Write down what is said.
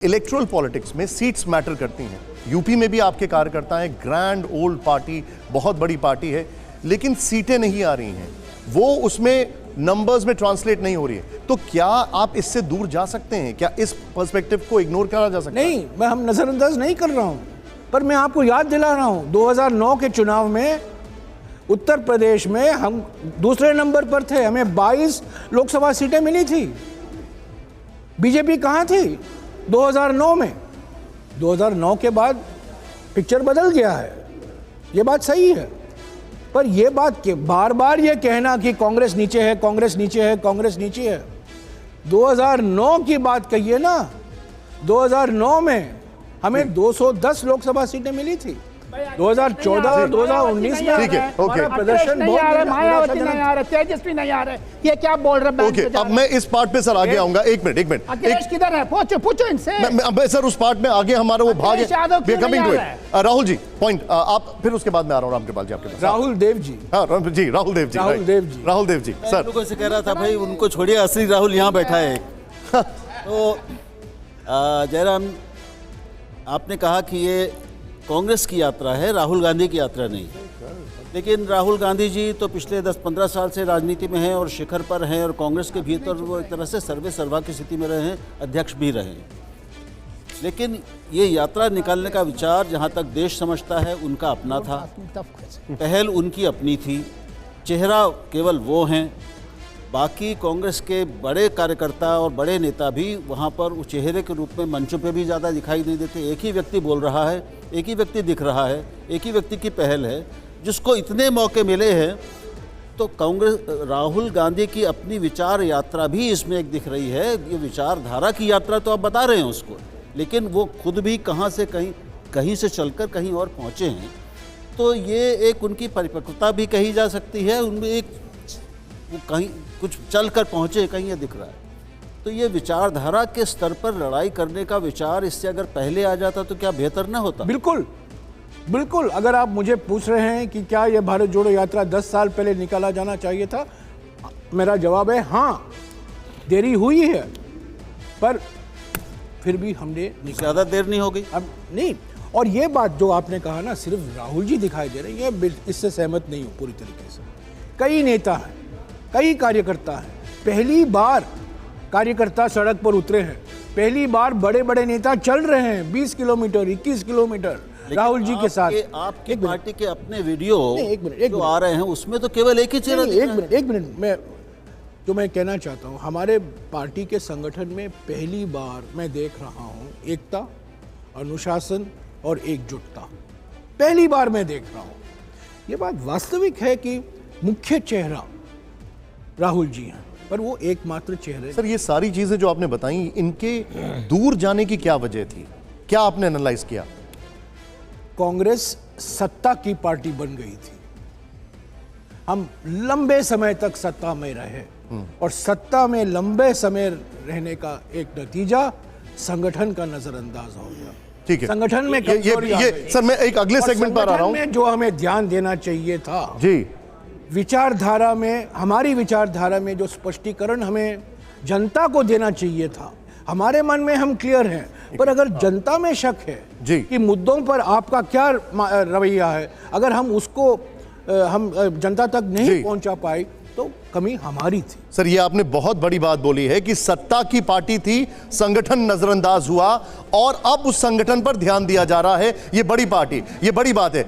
Erectile politics में seats matter करती हैं। यूपी में भी आपके कार्यकर्ता हैं, ग्रैंड ओल्ड पार्टी, बहुत बड़ी पार्टी है, लेकिन सीटें नहीं आ रही हैं, वो उसमें नंबर्स में ट्रांसलेट नहीं हो रही है। तो क्या आप इससे दूर जा सकते हैं? क्या इस पर्सपेक्टिव को इग्नोर करा जा सकता है? नहीं, मैं हम नजरअंदाज नहीं कर रहा हूं, पर मैं आपको याद दिला रहा हूं 2009 के चुनाव में उत्तर प्रदेश में हम दूसरे नंबर पर थे, हमें 22 लोकसभा सीटें मिली थी। बीजेपी कहां थी 2009 में? 2009 के बाद पिक्चर बदल गया है, ये बात सही है। पर ये बात के बार बार ये कहना कि कांग्रेस नीचे है, कांग्रेस नीचे है, कांग्रेस नीचे है, 2009 की बात कहिए ना। 2009 में हमें 210 लोकसभा सीटें मिली थी। 2014 और 2019 में ठीक है, ओके, प्रदर्शन नहीं आ रहा, मायावती नहीं आ रहा, तेजस्वी नहीं आ रहे, ये क्या बोल रहे? ओके, अब मैं इस पार्ट पे सर आगे आऊंगा। एक मिनट अखिलेश किधर है? पूछो इनसे। मैं सर उस पार्ट में आगे हमारा वो भाग है। राहुल जी पॉइंट आप, फिर उसके बाद में आ रहा हूँ रामकृपाल जी आपके पास। राहुल देव जी, हाँ जी, राहुल देव जी सर। लोगों से कह रहा था भाई उनको छोड़िए, असली राहुल यहाँ बैठा है। तो जयराम, आपने कहा कि ये कांग्रेस की यात्रा है, राहुल गांधी की यात्रा नहीं। लेकिन राहुल गांधी जी तो पिछले 10-15 साल से राजनीति में हैं और शिखर पर हैं, और कांग्रेस के भीतर वो एक तरह से सर्वे सर्वा की स्थिति में रहे हैं, अध्यक्ष भी रहे हैं। लेकिन ये यात्रा निकालने का विचार जहाँ तक देश समझता है उनका अपना था, पहल उनकी अपनी थी, चेहरा केवल वो हैं। बाकी कांग्रेस के बड़े कार्यकर्ता और बड़े नेता भी वहाँ पर उस चेहरे के रूप में मंचों पे भी ज़्यादा दिखाई नहीं देते। एक ही व्यक्ति बोल रहा है, एक ही व्यक्ति दिख रहा है, एक ही व्यक्ति की पहल है, जिसको इतने मौके मिले हैं। तो कांग्रेस, राहुल गांधी की अपनी विचार यात्रा भी इसमें एक दिख रही है। ये विचारधारा की यात्रा तो आप बता रहे हैं उसको, लेकिन वो खुद भी कहाँ से कहीं से चलकर कहीं और पहुँचे हैं। तो ये एक उनकी परिपक्वता भी कही जा सकती है, उनमें एक वो कहीं कुछ चल कर पहुँचे, कहीं ये दिख रहा है। तो ये विचारधारा के स्तर पर लड़ाई करने का विचार इससे अगर पहले आ जाता तो क्या बेहतर ना होता? बिल्कुल बिल्कुल। अगर आप मुझे पूछ रहे हैं कि क्या ये भारत जोड़ो यात्रा 10 साल पहले निकाला जाना चाहिए था, मेरा जवाब है हाँ, देरी हुई है, पर फिर भी हमने ज़्यादा देर नहीं हो गई अब नहीं। और ये बात जो आपने कहा ना, सिर्फ राहुल जी दिखाई दे रहे हैं, ये इससे सहमत नहीं हूँ पूरी तरीके से। कई नेता हैं, कई कार्यकर्ता हैं, पहली बार कार्यकर्ता सड़क पर उतरे हैं, पहली बार बड़े बड़े नेता चल रहे हैं 20 किलोमीटर 21 किलोमीटर राहुल जी के साथ। आपकी पार्टी के अपने वीडियो एक जो आ रहे हैं उसमें तो केवल एक ही चेहरा। एक मिनट मैं कहना चाहता हूँ, हमारे पार्टी के संगठन में पहली बार मैं देख रहा हूँ एकता, अनुशासन और एकजुटता, पहली बार मैं देख रहा हूँ। ये बात वास्तविक है कि मुख्य चेहरा राहुल जी हैं, पर वो एकमात्र चेहरे। सर, ये सारी चीजें जो आपने बताई, इनके दूर जाने की क्या वजह थी? क्या आपने एनालाइज किया? कांग्रेस सत्ता की पार्टी बन गई थी, हम लंबे समय तक सत्ता में रहे, और सत्ता में लंबे समय रहने का एक नतीजा संगठन का नजरअंदाज हो गया। ठीक है, संगठन में ये सर मैं एक अगले सेगमेंट पर आ रहा हूं। जो हमें ध्यान देना चाहिए था जी, विचारधारा में, हमारी विचारधारा में जो स्पष्टीकरण हमें जनता को देना चाहिए था, हमारे मन में हम क्लियर हैं, पर अगर जनता में शक है जी कि मुद्दों पर आपका क्या रवैया है, अगर हम उसको हम जनता तक नहीं पहुंचा पाए तो कमी हमारी थी। सर, ये आपने बहुत बड़ी बात बोली है कि सत्ता की पार्टी थी, संगठन नजरअंदाज हुआ और अब उस संगठन पर ध्यान दिया जा रहा है। ये बड़ी पार्टी, ये बड़ी बात है।